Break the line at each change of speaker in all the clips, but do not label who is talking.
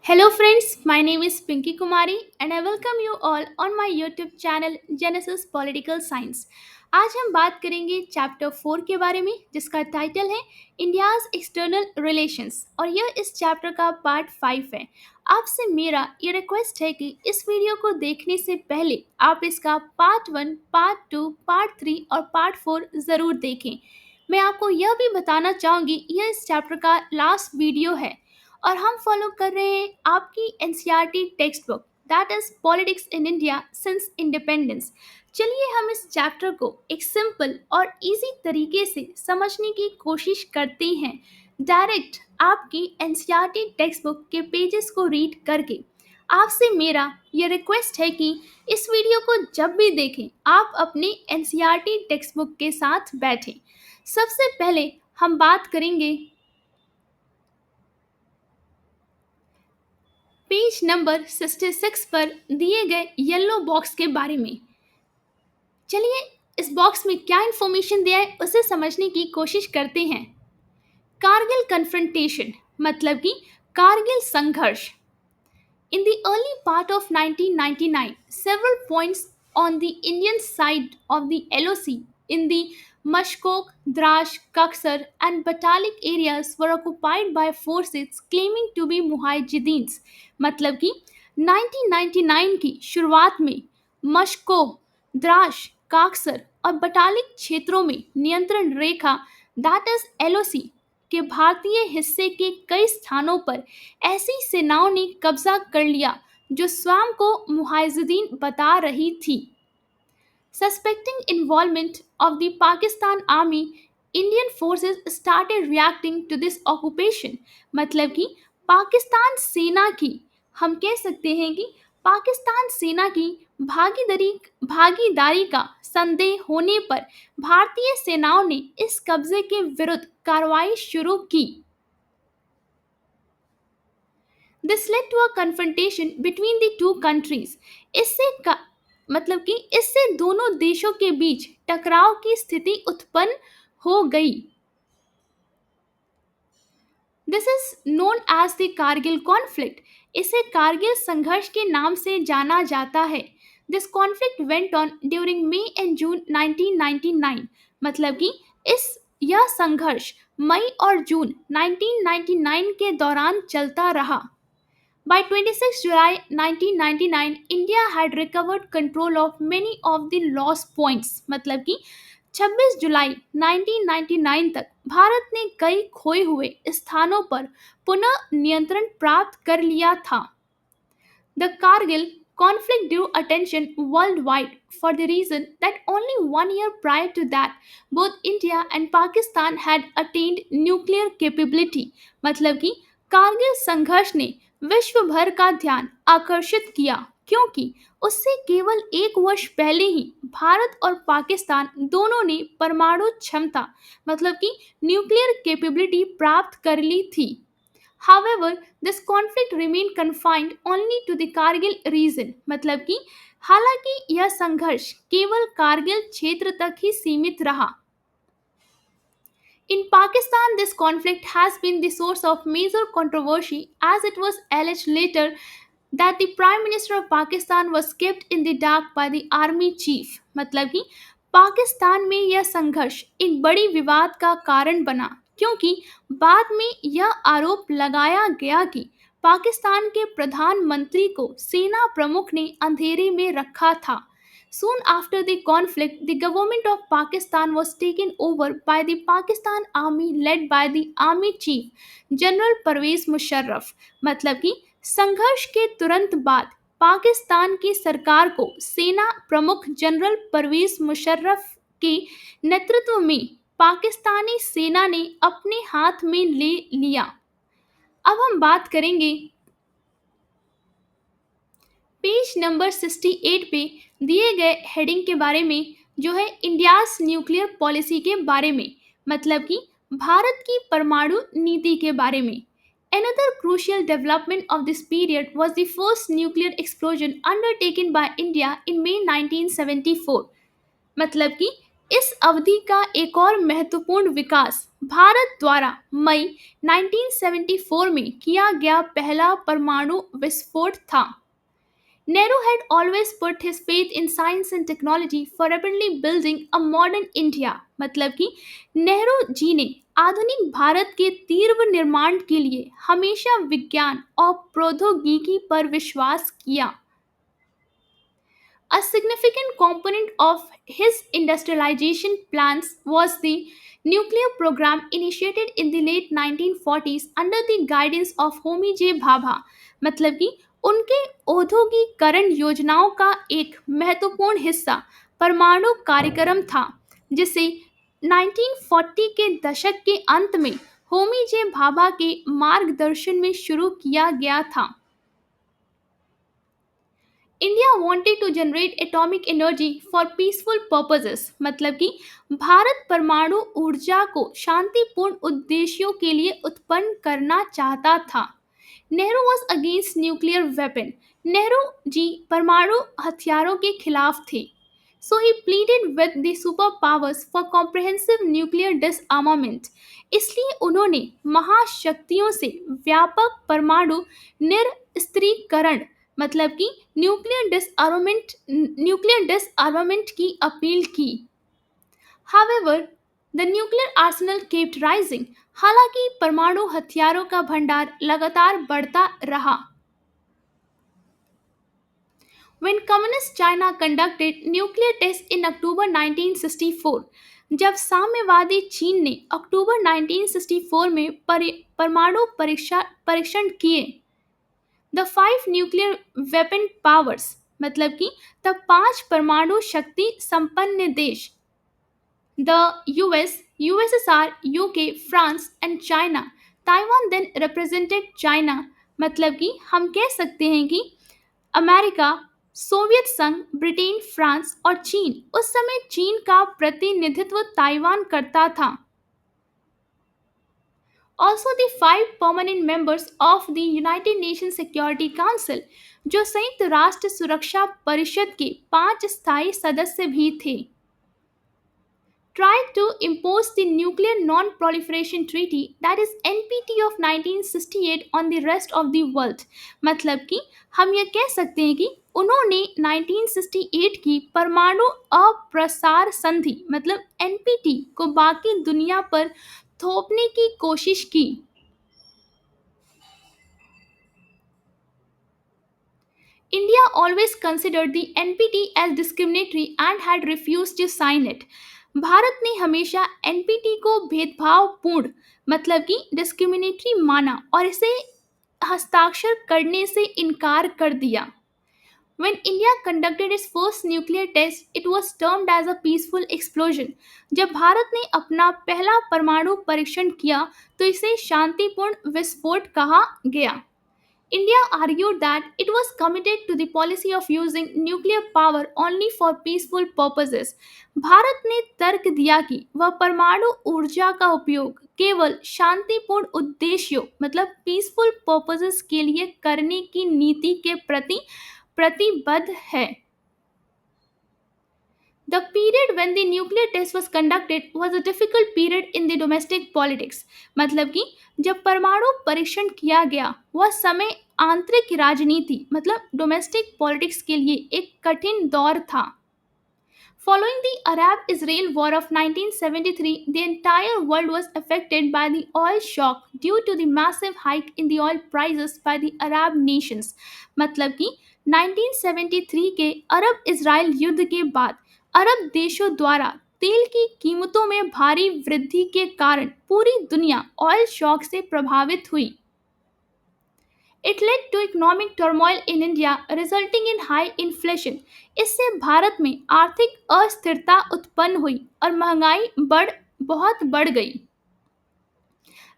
Hello friends, my name is Pinky Kumari and I welcome you all on my YouTube channel Genesis Political Science. आज हम बात करेंगे chapter 4 के बारे में जिसका टाइटल है इंडियाज एक्सटर्नल रिलेशंस और यह इस चैप्टर का पार्ट 5 है। आपसे मेरा ये रिक्वेस्ट है कि इस वीडियो को देखने से पहले आप इसका पार्ट 1, पार्ट 2, पार्ट 3 और पार्ट 4 ज़रूर देखें। मैं आपको यह भी बताना चाहूँगी यह इस चैप्टर का लास्ट वीडियो है और हम फॉलो कर रहे हैं आपकी NCERT text book that is politics in India since independence. चलिए हम इस चैप्टर को एक सिंपल और इजी तरीके से समझने की कोशिश करते हैं डायरेक्ट आपकी एनसीईआरटी टेक्स्ट बुक के पेजेस को रीड करके। आपसे मेरा ये रिक्वेस्ट है कि इस वीडियो को जब भी देखें आप अपने एनसीईआरटी टेक्स्ट बुक के साथ बैठें। सबसे पहले हम बात करेंगे पेज नंबर 66 पर दिए गए येलो बॉक्स के बारे में। चलिए इस बॉक्स में क्या इंफॉर्मेशन दिया है उसे समझने की कोशिश करते हैं। कारगिल कन्फ्रंटेशन मतलब कि कारगिल संघर्ष। In the early part of 1999, several points on the Indian side of the LOC in the Mashkok, Drash, Kaksar, and Batalik areas were occupied by forces claiming to be Mujahideen. मतलब कि 1999 की शुरुआत में मशको, द्राश, काक्सर और बटालिक क्षेत्रों में नियंत्रण रेखा दैट इज एलओसी के भारतीय हिस्से के कई स्थानों पर ऐसी सेनाओं ने कब्जा कर लिया जो स्वयं को मुजाहिदीन बता रही थी। Suspecting involvement of the Pakistan Army, Indian forces started reacting to this occupation। मतलब कि पाकिस्तान सेना की हम कह सकते हैं कि पाकिस्तान सेना की भागीदारी का संदेह होने पर भारतीय सेनाओं ने इस कब्जे के विरुद्ध कार्रवाई शुरू की। This led to a confrontation between the two countries। इससे मतलब कि इससे दोनों देशों के बीच टकराव की स्थिति उत्पन्न हो गई। This is known as the Kargil conflict. इसे कारगिल संघर्ष के नाम से जाना जाता है। This conflict went on during May and June 1999। मतलब कि यह संघर्ष मई और जून 1999 के दौरान चलता रहा। By 26 July 1999, India had recovered control of many of the lost points। मतलब कि 26 जुलाई 1999 तक भारत ने कई खोए हुए स्थानों पर पुनः नियंत्रण प्राप्त कर लिया था। The Kargil conflict drew attention worldwide for the reason that only 1 year prior to that, both India and Pakistan had attained nuclear capability। मतलब कि कारगिल संघर्ष ने विश्व भर का ध्यान आकर्षित किया क्योंकि उससे केवल एक वर्ष पहले ही भारत और पाकिस्तान दोनों ने परमाणु क्षमता मतलब कि न्यूक्लियर कैपेबिलिटी प्राप्त कर ली थी। However, this conflict remained confined only to the Kargil region। मतलब कि हालांकि यह संघर्ष केवल कारगिल क्षेत्र तक ही सीमित रहा। In Pakistan, this conflict has been the source of major controversy as it was alleged later that the Prime Minister of Pakistan was kept in the dark by the army chief। मतलब कि पाकिस्तान में यह संघर्ष एक बड़ी विवाद का कारण बना क्योंकि बाद में यह आरोप लगाया गया कि पाकिस्तान के प्रधानमंत्री को सेना प्रमुख ने अंधेरे में रखा था। Soon after the conflict, the government of Pakistan was taken over by the Pakistan Army led by the Army Chief General Pervez Musharraf। मतलब कि संघर्ष के तुरंत बाद पाकिस्तान की सरकार को सेना प्रमुख जनरल परवेज मुशर्रफ के नेतृत्व में पाकिस्तानी सेना ने अपने हाथ में ले लिया। अब हम बात करेंगे पेज नंबर 68 पे दिए गए हेडिंग के बारे में जो है इंडियाज न्यूक्लियर पॉलिसी के बारे में। मतलब कि भारत की परमाणु नीति के बारे में। Another crucial development of this period was the first nuclear explosion undertaken by India in May 1974। मतलब कि इस अवधि का एक और महत्वपूर्ण विकास भारत द्वारा मई 1974 में किया गया पहला परमाणु विस्फोट था। Nehru had always put his faith in science and technology for rapidly building a modern India। मतलब कि नेहरू जी ने आधुनिक भारत के तीव्र निर्माण के लिए हमेशा विज्ञान और प्रौद्योगिकी पर विश्वास किया। A significant component of his industrialization plans was the nuclear program initiated in the late 1940s under the guidance of Homi J. Bhabha। मतलब कि उनके औद्योगिकरण योजनाओं का एक महत्वपूर्ण हिस्सा परमाणु कार्यक्रम था, जिसे 1940 के दशक के अंत में होमी जे भाभा के मार्गदर्शन में शुरू किया गया था। India wanted to generate atomic energy for peaceful purposes। मतलब कि भारत परमाणु ऊर्जा को शांतिपूर्ण उद्देश्यों के लिए उत्पन्न करना चाहता था। Nehru was against nuclear weapon. Nehru ji परमाणु हथियारों के खिलाफ थे। So he pleaded with the superpowers for comprehensive nuclear disarmament। इसलिए उन्होंने महाशक्तियों से व्यापक परमाणु निरस्त्रीकरण मतलब कि न्यूक्लियर डिसआर्मामेंट की अपील की। However, the nuclear arsenal kept rising। हालांकि परमाणु हथियारों का भंडार लगातार बढ़ता रहा। When Communist China conducted nuclear tests in October 1964। जब साम्यवादी चीन ने अक्टूबर 1964 में परमाणु परीक्षण किए। द 5 न्यूक्लियर वेपन पावर्स मतलब कि तब 5 परमाणु शक्ति संपन्न देश the US, USSR, UK, France and China. Taiwan then represented China. मतलब कि हम कह सकते हैं कि अमेरिका, सोवियत संघ, ब्रिटेन, फ्रांस और चीन, उस समय चीन का प्रतिनिधित्व ताइवान करता था। Also the 5 permanent members of the United Nations Security Council, जो संयुक्त राष्ट्र सुरक्षा परिषद के 5 स्थायी सदस्य भी थे, tried to impose the Nuclear Non-Proliferation Treaty that is NPT of 1968 on the rest of the world। मतलब कि हम ये कह सकते हैं कि उन्होंने 1968 की परमाणु अप्रसार संधि मतलब NPT को बाकी दुनिया पर थोपने की कोशिश की। India always considered the NPT as discriminatory and had refused to sign it। Bharat ने हमेशा NPT को भेदभावपूर्ण मतलब कि डिस्क्रिमिनेटरी माना और इसे हस्ताक्षर करने से इनकार कर दिया। When India conducted its first nuclear test, it was termed as a peaceful explosion। जब भारत ने अपना पहला परमाणु परीक्षण किया तो इसे शांतिपूर्ण विस्फोट कहा गया। India argued that it was committed to the policy of using nuclear power only for peaceful purposes। Bharat ने तर्क दिया कि वह परमाणु ऊर्जा का उपयोग केवल शांतिपूर्ण उद्देश्यों मतलब पीसफुल पर्पसेस के लिए करने की नीति के प्रति प्रतिबद्ध है। The period when the nuclear test was conducted was a difficult period in the domestic politics। मतलब कि जब परमाणु परीक्षण किया गया वह समय आंतरिक राजनीति मतलब डोमेस्टिक पॉलिटिक्स के लिए एक कठिन दौर था। Following the Arab-Israel War of 1973, the entire world was affected by the oil shock due to the massive hike in the oil prices by the Arab nations। मतलब कि 1973 के अरब इजराइल युद्ध के बाद अरब देशों द्वारा तेल की कीमतों में भारी वृद्धि के कारण पूरी दुनिया ऑयल शॉक से प्रभावित हुई। It led to economic turmoil in India, resulting in high inflation। इससे भारत में आर्थिक अस्थिरता उत्पन्न हुई और महंगाई बहुत बढ़ गई।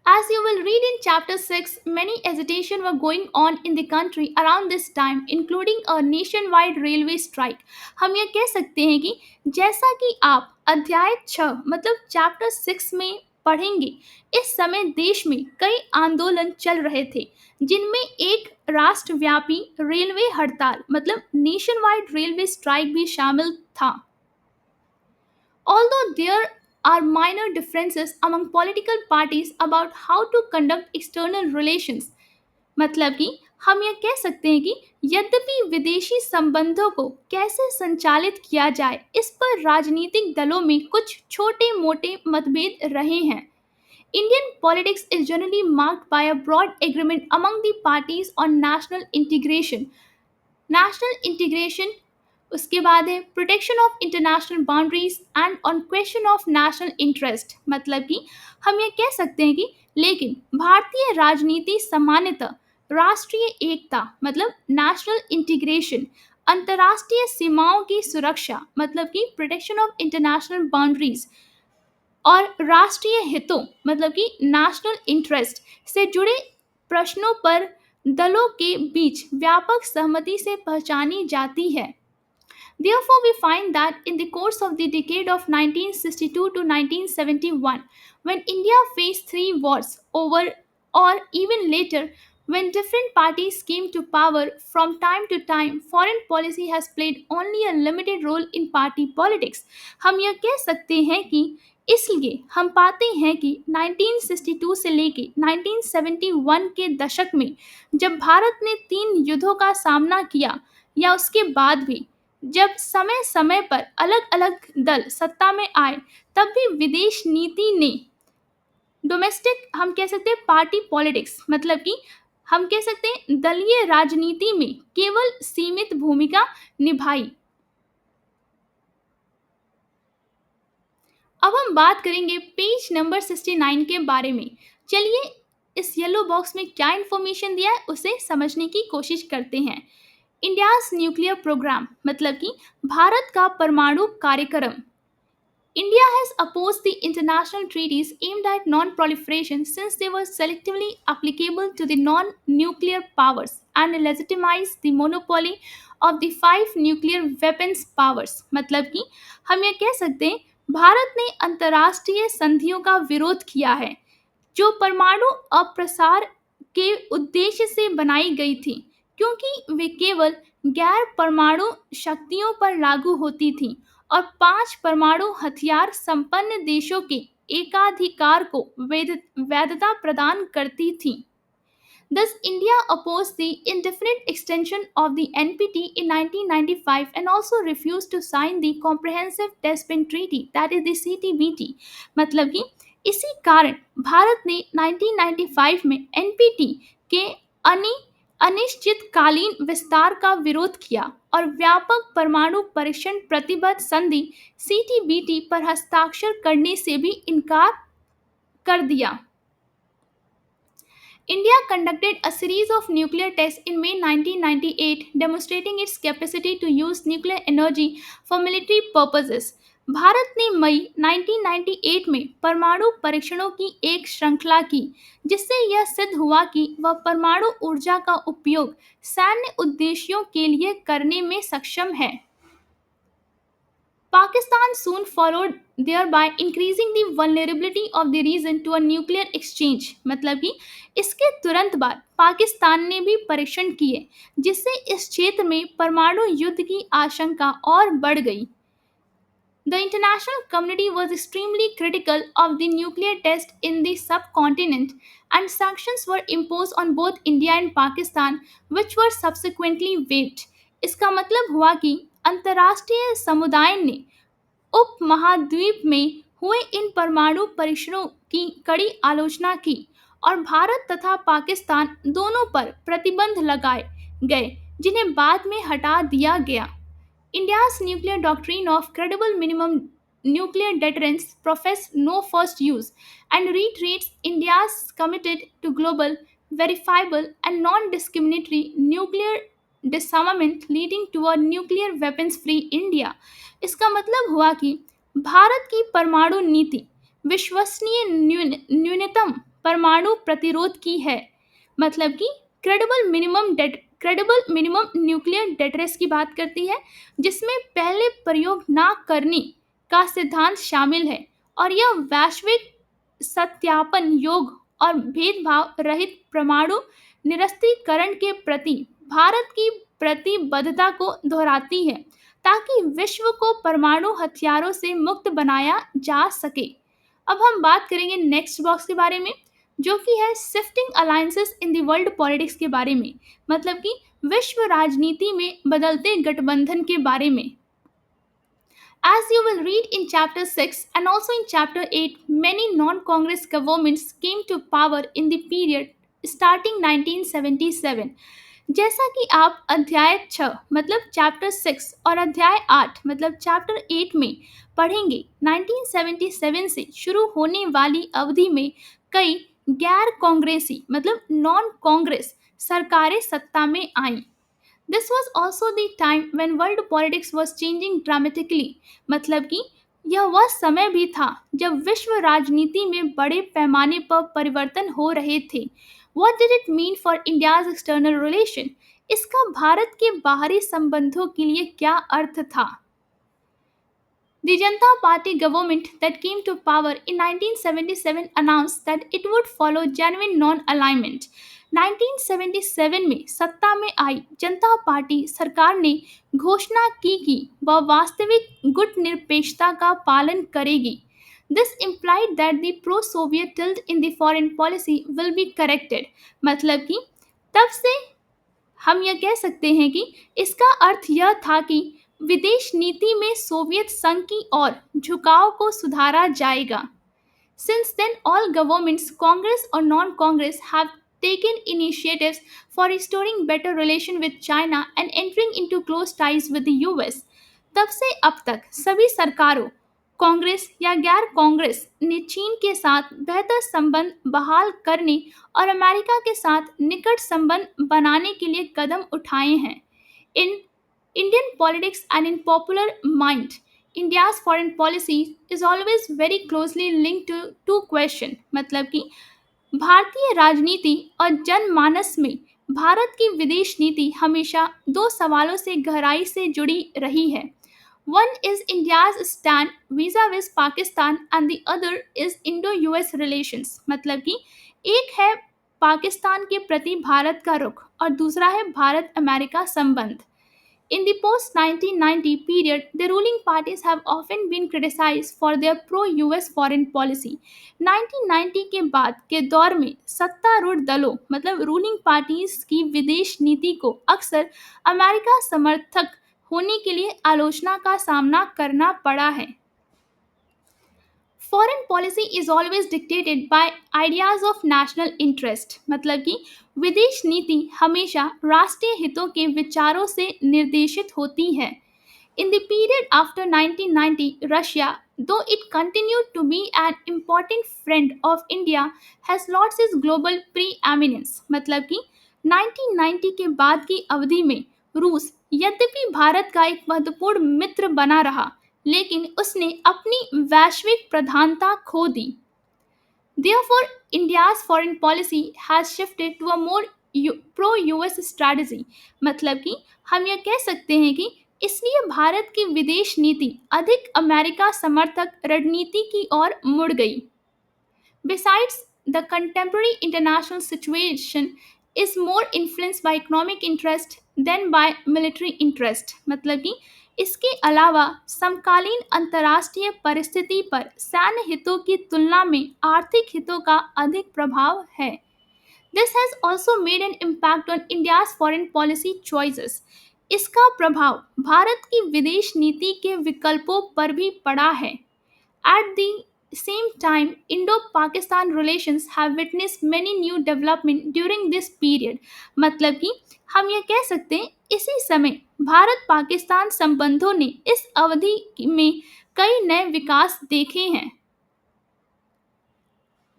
As you will read in chapter 6, many hesitation were going on in the country around this time, including a nationwide railway strike। हम ये कह सकते हैं कि जैसा कि आप अध्याय 6 मतलब चैप्टर 6 में पढ़ेंगे, इस समय देश में कई आंदोलन चल रहे थे जिनमें एक राष्ट्रव्यापी रेलवे हड़ताल मतलब नेशनवाइड रेलवे स्ट्राइक भी शामिल था। Although there are minor differences among political parties about how to conduct external relations, मतलब कि हम यह कह सकते हैं कि यद्यपि विदेशी संबंधों को कैसे संचालित किया जाए इस पर राजनीतिक दलों में कुछ छोटे मोटे मतभेद रहे हैं. Indian politics is generally marked by a broad agreement among the parties on national integration, उसके बाद है protection of international boundaries and on question of national interest, मतलब कि हम ये कह सकते हैं कि लेकिन भारतीय राजनीति सामान्यतः राष्ट्रीय एकता मतलब नेशनल इंटीग्रेशन, अंतर्राष्ट्रीय सीमाओं की सुरक्षा मतलब कि प्रोटेक्शन ऑफ इंटरनेशनल बाउंड्रीज और राष्ट्रीय हितों मतलब कि नेशनल इंटरेस्ट से जुड़े प्रश्नों पर दलों के बीच व्यापक सहमति से पहचानी जाती है. Therefore, we find that in the course of the decade of 1962 to 1971, when India faced three wars over, or even later, when different parties came to power from time to time, foreign policy has played only a limited role in party politics. हम यह कह सकते हैं कि इसलिए हम पाते हैं कि 1962 से लेके 1971 के दशक में जब भारत ने तीन युद्धों का सामना किया या उसके बाद भी जब समय समय पर अलग अलग दल सत्ता में आए तब भी विदेश नीति ने डोमेस्टिक हम कह सकते हैं पार्टी पॉलिटिक्स मतलब कि हम कह सकते हैं दलीय राजनीति में केवल सीमित भूमिका निभाई. अब हम बात करेंगे पेज नंबर 69 के बारे में. चलिए इस येलो बॉक्स में क्या इंफॉर्मेशन दिया है उसे समझने की कोशिश करते हैं. इंडियाज न्यूक्लियर प्रोग्राम मतलब कि भारत का परमाणु कार्यक्रम. India has opposed the international treaties aimed at non-proliferation since they were selectively applicable to the non-nuclear powers and legitimized the monopoly of the five nuclear weapons powers. मतलब कि हम ये कह सकते हैं भारत ने अंतर्राष्ट्रीय संधियों का विरोध किया है जो परमाणु अप्रसार के उद्देश्य से बनाई गई थी क्योंकि वे केवल गैर परमाणु शक्तियों पर लागू होती थीं और पांच परमाणु हथियार संपन्न देशों के एकाधिकार को वैधता प्रदान करती थीं. Thus, India opposed the indefinite extension of the NPT in 1995 and also refused to sign the Comprehensive Test Ban Treaty, that is the CTBT. मतलब कि इसी कारण भारत ने 1995 में एनपीटी के अनिश्चितकालीन विस्तार का विरोध किया और व्यापक परमाणु परीक्षण प्रतिबद्ध संधि सीटीबीटी पर हस्ताक्षर करने से भी इनकार कर दिया. India conducted a series of nuclear tests in May 1998, demonstrating its capacity to use nuclear energy for military purposes. Bharat ने मई 1998 में परमाणु परीक्षणों की एक श्रृंखला की जिससे यह सिद्ध हुआ कि वह परमाणु ऊर्जा का उपयोग सैन्य उद्देश्यों के लिए करने में सक्षम है. Pakistan soon followed, thereby increasing the vulnerability of the region to a nuclear exchange. मतलब कि इसके तुरंत बाद पाकिस्तान ने भी परीक्षण किए जिससे इस क्षेत्र में परमाणु युद्ध की आशंका और बढ़ गई. The international community was extremely critical of the nuclear test in the subcontinent and sanctions were imposed on both India and Pakistan which were subsequently waived. इसका मतलब हुआ कि अंतर्राष्ट्रीय समुदाय ने उपमहाद्वीप में हुए इन परमाणु परीक्षणों की कड़ी आलोचना की और भारत तथा पाकिस्तान दोनों पर प्रतिबंध लगाए गए जिन्हें बाद में हटा दिया गया. India's nuclear doctrine of credible minimum nuclear deterrence professes no first use and reiterates India's committed to global, verifiable and non-discriminatory nuclear disarmament leading to a nuclear weapons free India. इसका मतलब हुआ कि भारत की परमाणु नीति विश्वसनीय न्यूनतम परमाणु प्रतिरोध की है मतलब कि क्रेडिबल मिनिमम न्यूक्लियर डेटरेंस की बात करती है जिसमें पहले प्रयोग ना करने का सिद्धांत शामिल है और यह वैश्विक सत्यापन योग्य और भेदभाव रहित परमाणु निरस्त्रीकरण के प्रति भारत की प्रतिबद्धता को दोहराती है ताकि विश्व को परमाणु हथियारों से मुक्त बनाया जा सके। अब हम बात करेंगे नेक्स्ट बॉक्स के बारे में, जो कि है shifting alliances in the world politics के बारे में, मतलब कि विश्व राजनीति में बदलते गठबंधन के बारे में। As you will read in chapter 6 and also in chapter 8, many non-Congress governments came to power in the period starting 1977। जैसा कि आप अध्याय 6 मतलब चैप्टर 6 और अध्याय 8 मतलब चैप्टर 8 में पढ़ेंगे, 1977 से शुरू होने वाली अवधि में कई गैर कांग्रेसी मतलब नॉन कांग्रेस सरकारें सत्ता में आईं। This was also the time when world politics was changing dramatically। मतलब कि यह वह समय भी था जब विश्व राजनीति में बड़े पैमाने पर परिवर्तन हो रहे थे। What did it mean for India's external relation? इसका भारत के बाहरी संबंधों के लिए क्या अर्थ था? The Janata Party government that came to power in 1977 announced that it would follow genuine non-alignment। 1977 में सत्ता में आई जनता पार्टी सरकार ने घोषणा की कि वह वास्तविक गुटनिरपेक्षता का पालन करेगी। This implied that the pro-Soviet tilt in the foreign policy will be corrected। मतलब कि तब से हम यह कह सकते हैं कि इसका अर्थ यह था कि विदेश नीति में सोवियत संघ की ओर झुकाव को सुधारा जाएगा। Since then, all governments, Congress or non-Congress, have taken initiatives for restoring better relation with China and entering into close ties with the US। तब से अब तक सभी सरकारों, कांग्रेस या गैर कांग्रेस ने चीन के साथ बेहतर संबंध बहाल करने और अमेरिका के साथ निकट संबंध बनाने के लिए कदम उठाए हैं। इन Indian politics and in popular mind, India's foreign policy is always very closely linked to two questions। मतलब कि भारतीय राजनीति और जनमानस में भारत की विदेश नीति हमेशा दो सवालों से गहराई से जुड़ी रही है। One is India's stand vis-a-vis Pakistan and the other is Indo-US relations। मतलब कि एक है पाकिस्तान के प्रति भारत का रुख और दूसरा है भारत अमेरिका संबंध। In the post-1990 period, the ruling parties have often been criticized for their pro-US foreign policy। 1990 के बाद के दौर में सत्तारूढ़ दलों मतलब रूलिंग पार्टीज की विदेश नीति को अक्सर अमेरिका समर्थक होने के लिए आलोचना का सामना करना पड़ा है। Foreign policy is always dictated by ideas of national interest। मतलब कि विदेश नीति हमेशा राष्ट्रीय हितों के विचारों से निर्देशित होती है। In the period after 1990, Russia, though it continued to be an important friend of India, has lost its global preeminence। मतलब कि 1990 के बाद की अवधि में रूस यद्यपि भारत का एक महत्वपूर्ण मित्र बना रहा, लेकिन उसने अपनी वैश्विक प्रधानता खो दी। Therefore, India's foreign policy has shifted to a more pro-US strategy। मतलब कि हम यह कह सकते हैं कि इसलिए भारत की विदेश नीति अधिक अमेरिका समर्थक रणनीति की ओर मुड़ गई। Besides, the contemporary international situation is more influenced by economic interest than by military interest। मतलब कि इसके अलावा समकालीन अंतर्राष्ट्रीय परिस्थिति पर सैन्य हितों की तुलना में आर्थिक हितों का अधिक प्रभाव है। This has also made an impact on India's foreign policy choices। इसका प्रभाव भारत की विदेश नीति के विकल्पों पर भी पड़ा है। At the same time, Indo-Pakistan relations have witnessed many new development during this period। मतलब कि हम ये कह सकते हैं इसी समय भारत पाकिस्तान संबंधों ने इस अवधि में कई नए विकास देखे हैं।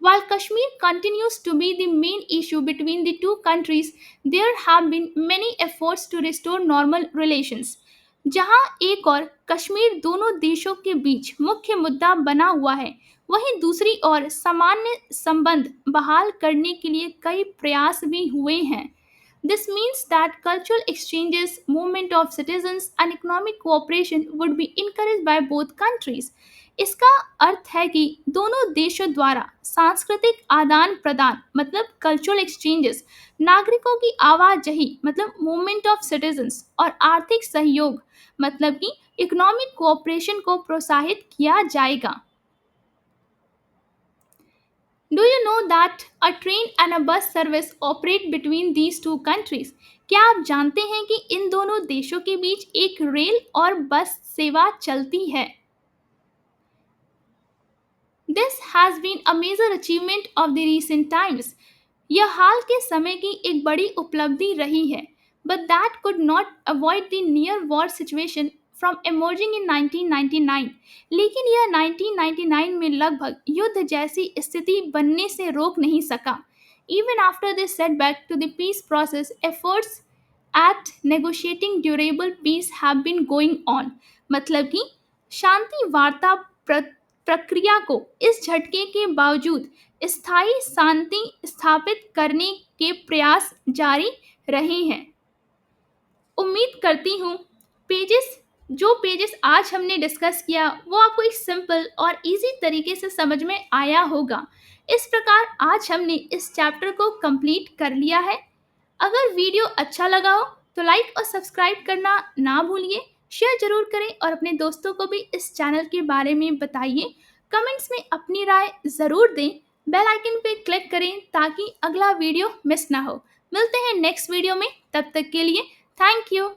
While Kashmir continues to be the main issue between the two countries, there have been many efforts to restore normal relations। जहां एक और कश्मीर दोनों देशों के बीच मुख्य मुद्दा बना हुआ है, वहीं दूसरी ओर सामान्य संबंध बहाल करने के लिए कई प्रयास भी हुए हैं। This means that cultural exchanges, movement of citizens, and economic cooperation would be encouraged by both countries। इसका अर्थ है कि दोनों देशों द्वारा सांस्कृतिक आदान प्रदान मतलब कल्चरल एक्सचेंजेस, नागरिकों की आवाजाही मतलब मूवमेंट ऑफ सिटीजन्स और आर्थिक सहयोग मतलब कि इकोनॉमिक कोऑपरेशन को प्रोत्साहित किया जाएगा। Do you know that a train and a bus service operate between these two countries? क्या आप जानते हैं कि इन दोनों देशों के बीच एक रेल और बस सेवा चलती है? This has been a major achievement of the recent times. यह हाल के समय की एक बड़ी उपलब्धि रही है, but that could not avoid the near war situation from emerging in 1999. लेकिन यह 1999 में लगभग युद्ध जैसी स्थिति बनने से रोक नहीं सका. Even after this setback to the peace process, efforts at negotiating durable peace have been going on. मतलब कि शांति वार्ता प्रक्रिया को इस झटके के बावजूद स्थायी शांति स्थापित करने के प्रयास जारी रहे हैं। उम्मीद करती हूँ पेजेस आज हमने डिस्कस किया वो आपको एक सिंपल और इजी तरीके से समझ में आया होगा। इस प्रकार आज हमने इस चैप्टर को कंप्लीट कर लिया है। अगर वीडियो अच्छा लगा हो तो लाइक और सब्सक्राइब करना ना भूलिए, शेयर जरूर करें और अपने दोस्तों को भी इस चैनल के बारे में बताइए। कमेंट्स में अपनी राय ज़रूर दें, बेल आइकन पे क्लिक करें ताकि अगला वीडियो मिस ना हो। मिलते हैं नेक्स्ट वीडियो में, तब तक के लिए थैंक यू।